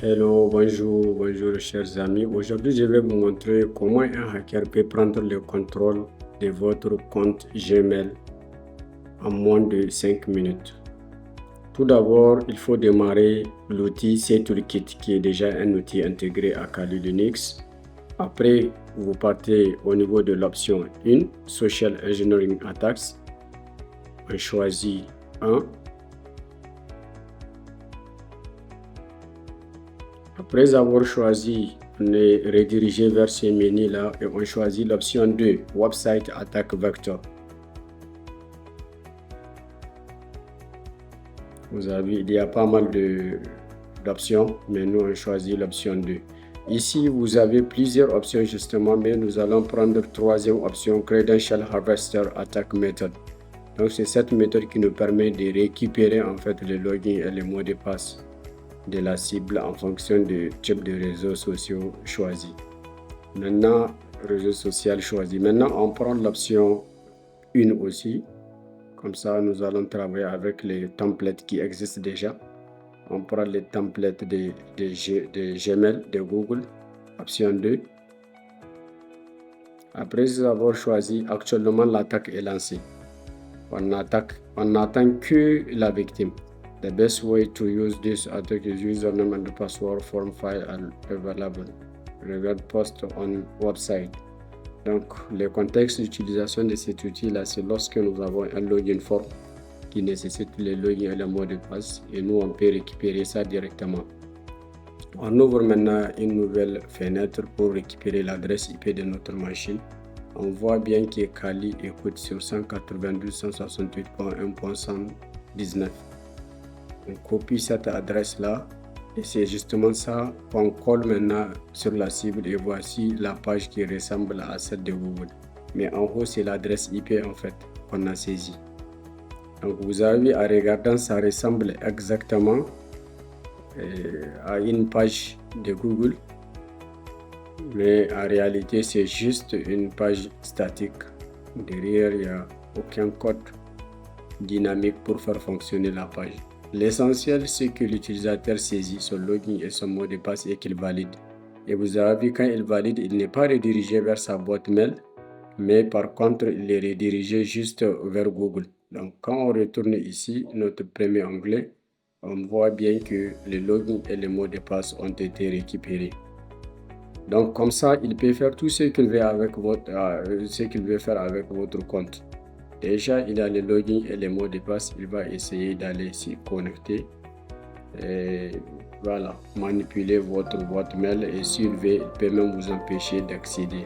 Hello, bonjour chers amis. Aujourd'hui, je vais vous montrer comment un hacker peut prendre le contrôle de votre compte Gmail en moins de 5 minutes. Tout d'abord, il faut démarrer l'outil CToolkit qui est déjà un outil intégré à Kali Linux. Après, vous partez au niveau de l'option 1, Social Engineering Attacks. On choisit 1. Après avoir choisi, on est redirigé vers ce menu-là et on choisit l'option 2, Website Attack Vector. Vous avez, il y a pas mal d'options, mais nous on choisit l'option 2. Ici, vous avez plusieurs options justement, mais nous allons prendre troisième option, Credential Harvester Attack Method. Donc c'est cette méthode qui nous permet de récupérer en fait les logins et les mots de passe de la cible en fonction du type de réseaux sociaux choisi. Maintenant, réseau social choisi. Maintenant, on prend l'option 1 aussi. Comme ça, nous allons travailler avec les templates qui existent déjà. On prend les templates de Gmail, de Google, option 2. Après avoir choisi, actuellement l'attaque est lancée. On n'attend que la victime. The best way to use this attack is username and password form file are available. Regarde post on website. Donc, le contexte d'utilisation de cet outil-là, c'est lorsque nous avons un login form qui nécessite les logins et les mots de passe et nous, on peut récupérer ça directement. On ouvre maintenant une nouvelle fenêtre pour récupérer l'adresse IP de notre machine. On voit bien que Kali écoute sur 192.168.1.119. On copie cette adresse-là et c'est justement ça qu'on colle maintenant sur la cible et voici la page qui ressemble à celle de Google. Mais en haut, c'est l'adresse IP en fait qu'on a saisie. Donc vous avez à regarder, ça ressemble exactement à une page de Google. Mais en réalité, c'est juste une page statique. Derrière, il n'y a aucun code dynamique pour faire fonctionner la page. L'essentiel, c'est que l'utilisateur saisit son login et son mot de passe et qu'il valide. Et vous avez vu, quand il valide, il n'est pas redirigé vers sa boîte mail, mais par contre, il est redirigé juste vers Google. Donc, quand on retourne ici, notre premier onglet, on voit bien que les logins et les mots de passe ont été récupérés. Donc, comme ça, il peut faire tout ce qu'il veut avec faire avec votre compte. Déjà, il a les logins et les mots de passe. Il va essayer d'aller s'y connecter. Et voilà, manipuler votre boîte mail et s'il veut, il peut même vous empêcher d'accéder.